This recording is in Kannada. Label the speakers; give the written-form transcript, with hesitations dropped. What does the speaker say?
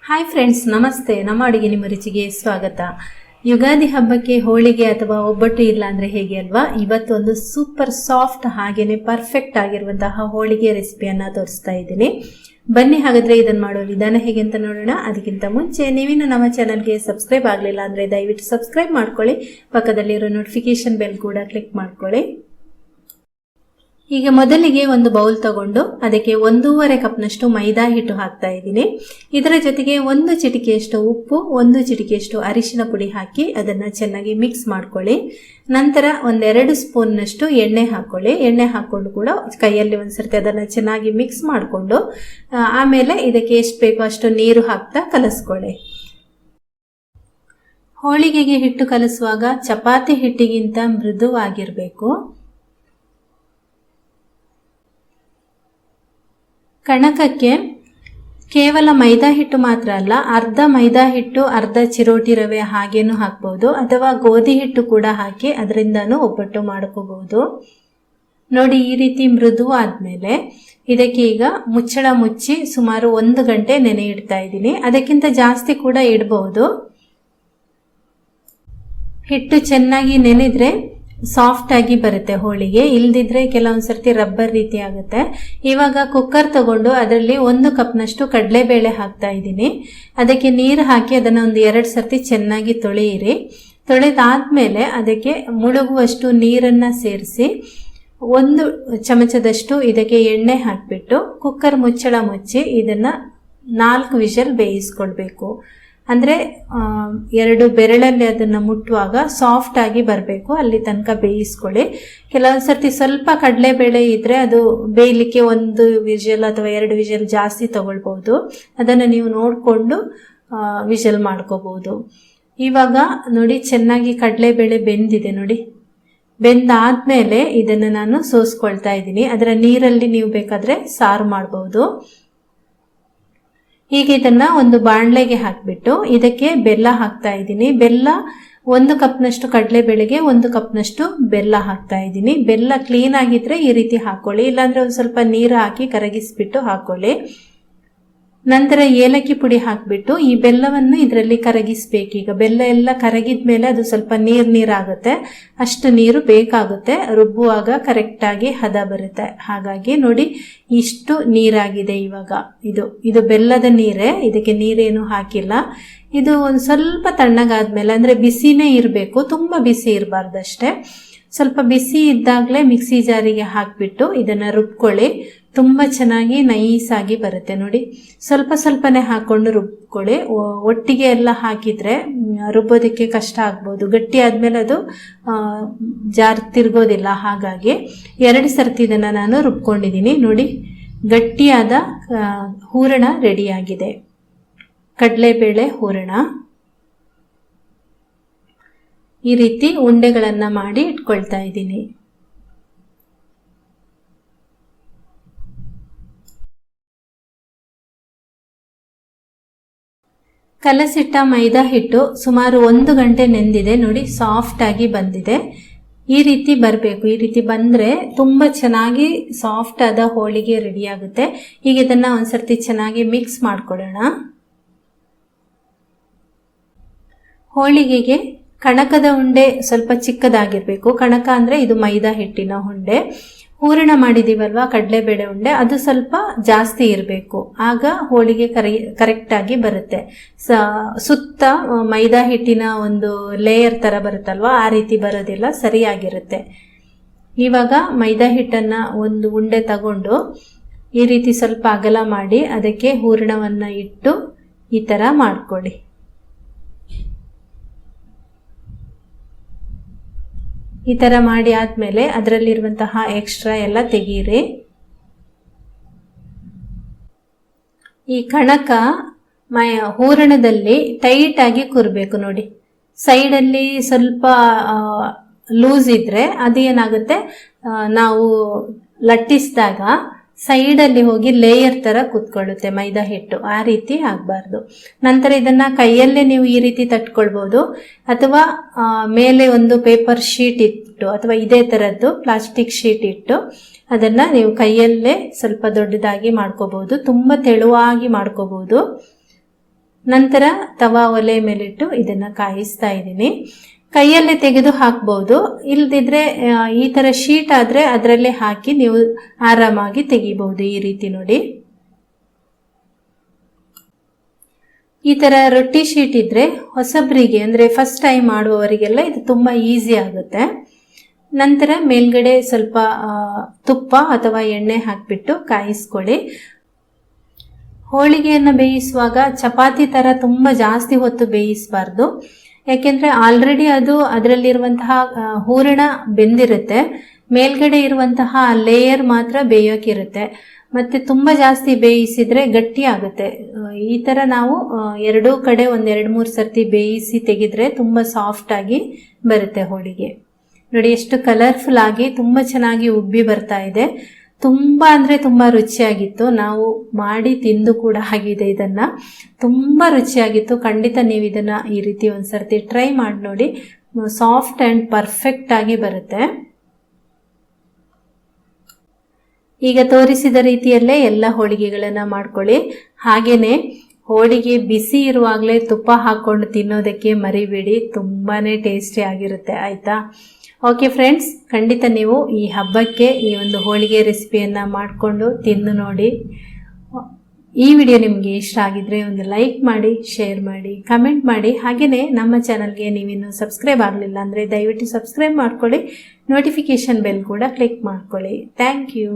Speaker 1: ಹಾಯ್ ಫ್ರೆಂಡ್ಸ್, ನಮಸ್ತೆ. ನಮ್ಮ ಅಡುಗೆ ನಿಮ್ಮ ರುಚಿಗೆ ಸ್ವಾಗತ. ಯುಗಾದಿ ಹಬ್ಬಕ್ಕೆ ಹೋಳಿಗೆ ಅಥವಾ ಒಬ್ಬಟ್ಟು ಇಲ್ಲ ಅಂದರೆ ಹೇಗೆ ಅಲ್ವಾ? ಇವತ್ತು ಒಂದು ಸೂಪರ್ ಸಾಫ್ಟ್ ಹಾಗೇನೆ ಪರ್ಫೆಕ್ಟ್ ಆಗಿರುವಂತಹ ಹೋಳಿಗೆ ರೆಸಿಪಿಯನ್ನು ತೋರಿಸ್ತಾ ಇದ್ದೀನಿ. ಬನ್ನಿ ಹಾಗಾದರೆ ಇದನ್ನು ಮಾಡೋ ವಿಧಾನ ಹೇಗೆ ಅಂತ ನೋಡೋಣ. ಅದಕ್ಕಿಂತ ಮುಂಚೆ ನೀವಿನ್ನು ನಮ್ಮ ಚಾನಲ್ಗೆ ಸಬ್ಸ್ಕ್ರೈಬ್ ಆಗಲಿಲ್ಲ ಅಂದರೆ ದಯವಿಟ್ಟು ಸಬ್ಸ್ಕ್ರೈಬ್ ಮಾಡ್ಕೊಳ್ಳಿ. ಪಕ್ಕದಲ್ಲಿರೋ ನೋಟಿಫಿಕೇಶನ್ ಬೆಲ್ ಕೂಡ ಕ್ಲಿಕ್ ಮಾಡ್ಕೊಳ್ಳಿ. ಈಗ ಮೊದಲಿಗೆ ಒಂದು ಬೌಲ್ ತಗೊಂಡು ಅದಕ್ಕೆ 1.5 ಕಪ್ನಷ್ಟು ಮೈದಾ ಹಿಟ್ಟು ಹಾಕ್ತಾ ಇದ್ದೀನಿ. ಇದರ ಜೊತೆಗೆ 1 ಚಿಟಿಕೆಯಷ್ಟು ಉಪ್ಪು, 1 ಚಿಟಿಕೆಯಷ್ಟು ಅರಿಶಿನ ಪುಡಿ ಹಾಕಿ ಅದನ್ನು ಚೆನ್ನಾಗಿ ಮಿಕ್ಸ್ ಮಾಡ್ಕೊಳ್ಳಿ. ನಂತರ 1-2 ಸ್ಪೂನ್ನಷ್ಟು ಎಣ್ಣೆ ಹಾಕ್ಕೊಳ್ಳಿ. ಎಣ್ಣೆ ಹಾಕ್ಕೊಂಡು ಕೂಡ ಕೈಯಲ್ಲಿ ಒಂದ್ಸರ್ತಿ ಅದನ್ನು ಚೆನ್ನಾಗಿ ಮಿಕ್ಸ್ ಮಾಡಿಕೊಂಡು ಆಮೇಲೆ ಇದಕ್ಕೆ ಎಷ್ಟು ಬೇಕೋ ಅಷ್ಟು ನೀರು ಹಾಕ್ತಾ ಕಲಸ್ಕೊಳ್ಳಿ. ಹೋಳಿಗೆಗೆ ಹಿಟ್ಟು ಕಲಸುವಾಗ ಚಪಾತಿ ಹಿಟ್ಟಿಗಿಂತ ಮೃದುವಾಗಿರಬೇಕು. ಕಣಕಕ್ಕೆ ಕೇವಲ ಮೈದಾ ಹಿಟ್ಟು ಮಾತ್ರ ಅಲ್ಲ, ಅರ್ಧ ಮೈದಾ ಹಿಟ್ಟು, ಅರ್ಧ ಚಿರೋಟಿ ರವೆ ಹಾಗೇನೂ ಹಾಕ್ಬೋದು, ಅಥವಾ ಗೋಧಿ ಹಿಟ್ಟು ಕೂಡ ಹಾಕಿ ಅದರಿಂದನೂ ಒಬ್ಬಟ್ಟು ಮಾಡ್ಕೋಬಹುದು. ನೋಡಿ, ಈ ರೀತಿ ಮೃದು ಆದಮೇಲೆ ಇದಕ್ಕೆ ಈಗ ಮುಚ್ಚಳ ಮುಚ್ಚಿ ಸುಮಾರು 1 ಗಂಟೆ ನೆನೆ ಇಡ್ತಾ ಇದ್ದೀನಿ. ಅದಕ್ಕಿಂತ ಜಾಸ್ತಿ ಕೂಡ ಇಡಬಹುದು. ಹಿಟ್ಟು ಚೆನ್ನಾಗಿ ನೆನೆದ್ರೆ ಸಾಫ್ಟ್ ಆಗಿ ಬರುತ್ತೆ ಹೋಳಿಗೆ, ಇಲ್ದಿದ್ರೆ ಕೆಲವೊಂದು ಸರ್ತಿ ರಬ್ಬರ್ ರೀತಿ ಆಗುತ್ತೆ. ಇವಾಗ ಕುಕ್ಕರ್ ತಗೊಂಡು ಅದರಲ್ಲಿ 1 ಕಪ್ನಷ್ಟು ಕಡಲೆಬೇಳೆ ಹಾಕ್ತಾ ಇದ್ದೀನಿ. ಅದಕ್ಕೆ ನೀರು ಹಾಕಿ ಅದನ್ನು ಒಂದು 2 ಸರ್ತಿ ಚೆನ್ನಾಗಿ ತೊಳೆಯಿರಿ. ತೊಳೆದಾದ್ಮೇಲೆ ಅದಕ್ಕೆ ಮುಳುಗುವಷ್ಟು ನೀರನ್ನು ಸೇರಿಸಿ 1 ಚಮಚದಷ್ಟು ಇದಕ್ಕೆ ಎಣ್ಣೆ ಹಾಕಿಬಿಟ್ಟು ಕುಕ್ಕರ್ ಮುಚ್ಚಳ ಮುಚ್ಚಿ ಇದನ್ನು 4 ವಿಷಲ್ ಬೇಯಿಸ್ಕೊಳ್ಬೇಕು. ಅಂದರೆ 2 ಬೆರಳಲ್ಲಿ ಅದನ್ನು ಮುಟ್ಟುವಾಗ ಸಾಫ್ಟ್ ಆಗಿ ಬರಬೇಕು, ಅಲ್ಲಿ ತನಕ ಬೇಯಿಸ್ಕೊಳ್ಳಿ. ಕೆಲವೊಂದು ಸರ್ತಿ ಸ್ವಲ್ಪ ಕಡಲೆಬೇಳೆ ಇದ್ದರೆ ಅದು ಬೇಯಲಿಕ್ಕೆ 1 ವಿಷಲ್ ಅಥವಾ 2 ವಿಷಲ್ ಜಾಸ್ತಿ ತಗೊಳ್ಬೋದು. ಅದನ್ನು ನೀವು ನೋಡಿಕೊಂಡು ವಿಷಲ್ ಮಾಡ್ಕೋಬಹುದು. ಇವಾಗ ನೋಡಿ, ಚೆನ್ನಾಗಿ ಕಡಲೆಬೇಳೆ ಬೆಂದಿದೆ. ನೋಡಿ, ಬೆಂದಾದ್ಮೇಲೆ ಇದನ್ನು ನಾನು ಸೋಸ್ಕೊಳ್ತಾ ಇದ್ದೀನಿ. ಅದರ ನೀರಲ್ಲಿ ನೀವು ಬೇಕಾದರೆ ಸಾರು ಮಾಡ್ಬೋದು. ಈಗ ಇದನ್ನ ಒಂದು ಬಾಣಲೆಗೆ ಹಾಕಿಬಿಟ್ಟು ಇದಕ್ಕೆ ಬೆಲ್ಲ ಹಾಕ್ತಾ ಇದ್ದೀನಿ. ಬೆಲ್ಲ 1 ಕಪ್ನಷ್ಟು ಕಡಲೆಬೇಳೆಗೆ 1 ಕಪ್ನಷ್ಟು ಬೆಲ್ಲ ಹಾಕ್ತಾ ಇದ್ದೀನಿ. ಬೆಲ್ಲ ಕ್ಲೀನ್ ಆಗಿದ್ರೆ ಈ ರೀತಿ ಹಾಕೊಳ್ಳಿ, ಇಲ್ಲಾಂದ್ರೆ ಒಂದು ಸ್ವಲ್ಪ ನೀರು ಹಾಕಿ ಕರಗಿಸ್ಬಿಟ್ಟು ಹಾಕೊಳ್ಳಿ. ನಂತರ ಏಲಕ್ಕಿ ಪುಡಿ ಹಾಕಿಬಿಟ್ಟು ಈ ಬೆಲ್ಲವನ್ನು ಇದರಲ್ಲಿ ಕರಗಿಸ್ಬೇಕು. ಈಗ ಬೆಲ್ಲ ಎಲ್ಲ ಕರಗಿದ ಮೇಲೆ ಅದು ಸ್ವಲ್ಪ ನೀರಾಗುತ್ತೆ, ಅಷ್ಟು ನೀರು ಬೇಕಾಗುತ್ತೆ. ರುಬ್ಬುವಾಗ ಕರೆಕ್ಟಾಗಿ ಹದ ಬರುತ್ತೆ. ಹಾಗಾಗಿ ನೋಡಿ, ಇಷ್ಟು ನೀರಾಗಿದೆ. ಇವಾಗ ಇದು ಬೆಲ್ಲದ ನೀರೇ, ಇದಕ್ಕೆ ನೀರೇನು ಹಾಕಿಲ್ಲ. ಇದು ಒಂದು ಸ್ವಲ್ಪ ತಣ್ಣಗಾದ್ಮೇಲೆ, ಅಂದರೆ ಬಿಸಿನೇ ಇರಬೇಕು, ತುಂಬ ಬಿಸಿ ಇರಬಾರ್ದು ಅಷ್ಟೇ. ಸ್ವಲ್ಪ ಬಿಸಿ ಇದ್ದಾಗಲೇ ಮಿಕ್ಸಿ ಜಾರಿಗೆ ಹಾಕಿಬಿಟ್ಟು ಇದನ್ನು ರುಬ್ಕೊಳ್ಳಿ. ತುಂಬ ಚೆನ್ನಾಗಿ ನೈಸಾಗಿ ಬರುತ್ತೆ. ನೋಡಿ, ಸ್ವಲ್ಪನೇ ಹಾಕ್ಕೊಂಡು ರುಬ್ಕೊಳ್ಳಿ. ಒಟ್ಟಿಗೆ ಎಲ್ಲ ಹಾಕಿದರೆ ರುಬ್ಬೋದಕ್ಕೆ ಕಷ್ಟ ಆಗ್ಬೋದು. ಗಟ್ಟಿ ಆದಮೇಲೆ ಅದು ಜಾರ್ ತಿರ್ಗೋದಿಲ್ಲ. ಹಾಗಾಗಿ 2 ಸರ್ತಿ ಇದನ್ನು ನಾನು ರುಬ್ಕೊಂಡಿದ್ದೀನಿ. ನೋಡಿ, ಗಟ್ಟಿಯಾದ ಹೂರಣ ರೆಡಿಯಾಗಿದೆ. ಕಡಲೆಬೇಳೆ ಹೂರಣ ಈ ರೀತಿ ಉಂಡೆಗಳನ್ನು ಮಾಡಿ ಇಟ್ಕೊಳ್ತಾ ಇದ್ದೀನಿ. ಕಲಸಿಟ್ಟ ಮೈದಾ ಹಿಟ್ಟು ಸುಮಾರು 1 ಗಂಟೆ ನೆಂದಿದೆ. ನೋಡಿ, ಸಾಫ್ಟ್ ಆಗಿ ಬಂದಿದೆ. ಈ ರೀತಿ ಬರಬೇಕು. ಈ ರೀತಿ ಬಂದರೆ ತುಂಬ ಚೆನ್ನಾಗಿ ಸಾಫ್ಟ್ ಆದ ಹೋಳಿಗೆ ರೆಡಿ ಆಗುತ್ತೆ. ಈಗ ಇದನ್ನು ಒಂದ್ಸರ್ತಿ ಚೆನ್ನಾಗಿ ಮಿಕ್ಸ್ ಮಾಡ್ಕೊಳ್ಳೋಣ. ಹೋಳಿಗೆಗೆ ಕಣಕದ ಉಂಡೆ ಸ್ವಲ್ಪ ಚಿಕ್ಕದಾಗಿರಬೇಕು. ಕಣಕ ಅಂದರೆ ಇದು ಮೈದಾ ಹಿಟ್ಟಿನ ಉಂಡೆ. ಹೂರಣ ಮಾಡಿದೀವಲ್ವಾ, ಕಡಲೆಬೇಳೆ ಉಂಡೆ, ಅದು ಸ್ವಲ್ಪ ಜಾಸ್ತಿ ಇರಬೇಕು. ಆಗ ಹೋಳಿಗೆ ಕರೆಕ್ಟಾಗಿ ಬರುತ್ತೆ. ಸುತ್ತ ಮೈದಾ ಹಿಟ್ಟಿನ ಒಂದು ಲೇಯರ್ ಥರ ಬರುತ್ತಲ್ವ, ಆ ರೀತಿ ಬರೋದಿಲ್ಲ, ಸರಿಯಾಗಿರುತ್ತೆ. ಇವಾಗ ಮೈದಾ ಹಿಟ್ಟನ್ನು ಒಂದು ಉಂಡೆ ತಗೊಂಡು ಈ ರೀತಿ ಸ್ವಲ್ಪ ಅಗಲ ಮಾಡಿ ಅದಕ್ಕೆ ಹೂರಣವನ್ನು ಇಟ್ಟು ಈ ಥರ ಮಾಡ್ಕೊಳ್ಳಿ. ಈ ಥರ ಮಾಡಿ ಆದಮೇಲೆ ಅದರಲ್ಲಿರುವಂತಹ ಎಕ್ಸ್ಟ್ರಾ ಎಲ್ಲ ತೆಗೀರಿ. ಈ ಕಣಕ ಹೂರಣದಲ್ಲಿ ಟೈಟ್ ಆಗಿ ಕೂರಬೇಕು. ನೋಡಿ, ಸೈಡಲ್ಲಿ ಸ್ವಲ್ಪ ಲೂಸ್ ಇದ್ರೆ ಅದೇನಾಗುತ್ತೆ, ನಾವು ಲಟ್ಟಿಸಿದಾಗ ಸೈಡಲ್ಲಿ ಹೋಗಿ ಲೇಯರ್ ಥರ ಕೂತ್ಕೊಳ್ಳುತ್ತೆ ಮೈದಾ ಹಿಟ್ಟು. ಆ ರೀತಿ ಆಗಬಾರ್ದು. ನಂತರ ಇದನ್ನು ಕೈಯಲ್ಲೇ ನೀವು ಈ ರೀತಿ ತಟ್ಕೊಳ್ಬೋದು, ಅಥವಾ ಮೇಲೆ ಒಂದು ಪೇಪರ್ ಶೀಟ್ ಇಟ್ಟು ಅಥವಾ ಇದೇ ಥರದ್ದು ಪ್ಲಾಸ್ಟಿಕ್ ಶೀಟ್ ಇಟ್ಟು ಅದನ್ನು ನೀವು ಕೈಯಲ್ಲೇ ಸ್ವಲ್ಪ ದೊಡ್ಡದಾಗಿ ಮಾಡ್ಕೋಬಹುದು. ತುಂಬ ತೆಳುವಾಗಿ ಮಾಡ್ಕೋಬಹುದು. ನಂತರ ತವಾ ಒಲೆ ಮೇಲಿಟ್ಟು ಇದನ್ನು ಕಾಯಿಸ್ತಾ ಇದ್ದೀನಿ. ಕೈಯಲ್ಲೇ ತೆಗೆದು ಹಾಕ್ಬೋದು, ಇಲ್ದಿದ್ರೆ ಈ ಥರ ಶೀಟ್ ಆದರೆ ಅದರಲ್ಲೇ ಹಾಕಿ ನೀವು ಆರಾಮಾಗಿ ತೆಗಿಬಹುದು. ಈ ರೀತಿ ನೋಡಿ, ಈ ಥರ ರೊಟ್ಟಿ ಶೀಟ್ ಇದ್ರೆ ಹೊಸಬ್ರಿಗೆ ಅಂದರೆ ಫಸ್ಟ್ ಟೈಮ್ ಮಾಡುವವರಿಗೆಲ್ಲ ಇದು ತುಂಬ ಈಸಿ ಆಗುತ್ತೆ. ನಂತರ ಮೇಲ್ಗಡೆ ಸ್ವಲ್ಪ ತುಪ್ಪ ಅಥವಾ ಎಣ್ಣೆ ಹಾಕಿಬಿಟ್ಟು ಕಾಯಿಸ್ಕೊಳ್ಳಿ. ಹೋಳಿಗೆಯನ್ನು ಬೇಯಿಸುವಾಗ ಚಪಾತಿ ಥರ ತುಂಬ ಜಾಸ್ತಿ ಹೊತ್ತು ಬೇಯಿಸಬಾರ್ದು, ಯಾಕೆಂದರೆ ಆಲ್ರೆಡಿ ಅದು ಅದರಲ್ಲಿರುವಂತಹ ಹೂರಣ ಬೆಂದಿರುತ್ತೆ, ಮೇಲ್ಗಡೆ ಇರುವಂತಹ ಲೇಯರ್ ಮಾತ್ರ ಬೇಯೋಕ್ಕಿರುತ್ತೆ. ಮತ್ತು ತುಂಬ ಜಾಸ್ತಿ ಬೇಯಿಸಿದರೆ ಗಟ್ಟಿ ಆಗುತ್ತೆ. ಈ ಥರ ನಾವು ಎರಡೂ ಕಡೆ 1-2-3 ಸರ್ತಿ ಬೇಯಿಸಿ ತೆಗೆದ್ರೆ ತುಂಬ ಸಾಫ್ಟಾಗಿ ಬರುತ್ತೆ ಹೋಳಿಗೆ. ನೋಡಿ ಎಷ್ಟು ಕಲರ್ಫುಲ್ ಆಗಿ ತುಂಬ ಚೆನ್ನಾಗಿ ಉಬ್ಬಿ ಬರ್ತಾ ಇದೆ. ತುಂಬ ಅಂದರೆ ತುಂಬ ರುಚಿಯಾಗಿತ್ತು. ನಾವು ಮಾಡಿ ತಿಂದು ಕೂಡ ಆಗಿದೆ, ಇದನ್ನು ತುಂಬ ರುಚಿಯಾಗಿತ್ತು. ಖಂಡಿತ ನೀವು ಇದನ್ನು ಈ ರೀತಿ ಒಂದು ಸರ್ತಿ ಟ್ರೈ ಮಾಡಿ ನೋಡಿ, ಸಾಫ್ಟ್ ಆ್ಯಂಡ್ ಪರ್ಫೆಕ್ಟ್ ಆಗಿ ಬರುತ್ತೆ. ಈಗ ತೋರಿಸಿದ ರೀತಿಯಲ್ಲೇ ಎಲ್ಲ ಹೋಳಿಗೆಗಳನ್ನು ಮಾಡ್ಕೊಳ್ಳಿ. ಹಾಗೇನೆ ಹೋಳಿಗೆ ಬಿಸಿ ಇರುವಾಗಲೇ ತುಪ್ಪ ಹಾಕ್ಕೊಂಡು ತಿನ್ನೋದಕ್ಕೆ ಮರಿಬೇಡಿ, ತುಂಬಾ ಟೇಸ್ಟಿ ಆಗಿರುತ್ತೆ. ಆಯಿತಾ? ಓಕೆ ಫ್ರೆಂಡ್ಸ್, ಖಂಡಿತ ನೀವು ಈ ಹಬ್ಬಕ್ಕೆ ಈ ಒಂದು ಹೋಳಿಗೆ ರೆಸಿಪಿಯನ್ನು ಮಾಡಿಕೊಂಡು ತಿಂದು ನೋಡಿ. ಈ ವಿಡಿಯೋ ನಿಮಗೆ ಇಷ್ಟ ಆಗಿದ್ರೆ ಒಂದು ಲೈಕ್ ಮಾಡಿ, ಶೇರ್ ಮಾಡಿ, ಕಮೆಂಟ್ ಮಾಡಿ. ಹಾಗೆಯೇ ನಮ್ಮ ಚಾನಲ್ಗೆ ನೀವಿನ್ನೂ ಸಬ್ಸ್ಕ್ರೈಬ್ ಆಗಲಿಲ್ಲ ಅಂದರೆ ದಯವಿಟ್ಟು ಸಬ್ಸ್ಕ್ರೈಬ್ ಮಾಡ್ಕೊಳ್ಳಿ. ನೋಟಿಫಿಕೇಷನ್ ಬೆಲ್ ಕೂಡ ಕ್ಲಿಕ್ ಮಾಡ್ಕೊಳ್ಳಿ. Thank you.